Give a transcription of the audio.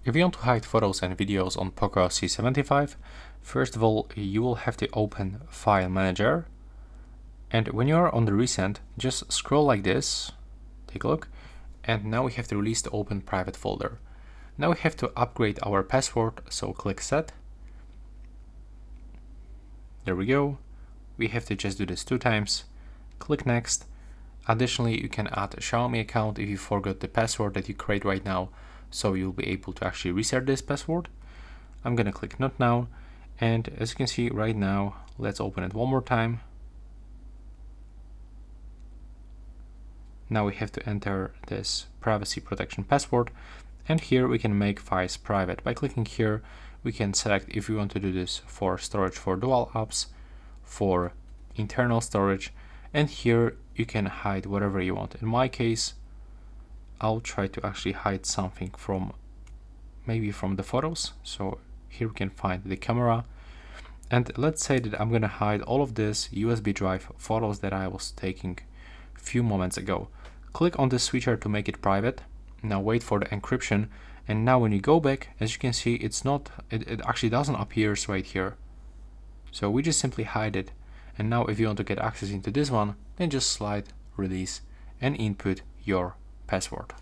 If you want to hide photos and videos on Poco C75, first of all, you will have to open File Manager. And when you are on the recent, just scroll like this, take a look, and now we have to release the open private folder. Now we have to upgrade our password, so click Set. There we go. We have to just do this 2 times. Click Next. Additionally, you can add a Xiaomi account if you forgot the password that you create right now, so you'll be able to actually reset this password. I'm gonna click Not Now, and as you can see right now, let's open it one more time. Now we have to enter this privacy protection password, and here we can make files private. By clicking here, we can select if we want to do this for storage for dual apps, for internal storage, and here you can hide whatever you want. In my case, I'll try to actually hide something from maybe from the photos. So here we can find the camera, and let's say that I'm gonna hide all of this USB drive photos that I was taking a few moments ago. Click on this switcher to make it private. Now wait for the encryption, and now when you go back, as you can see, it actually doesn't appear right here. So we just simply hide it. And now if you want to get access into this one, then just slide release and input your password.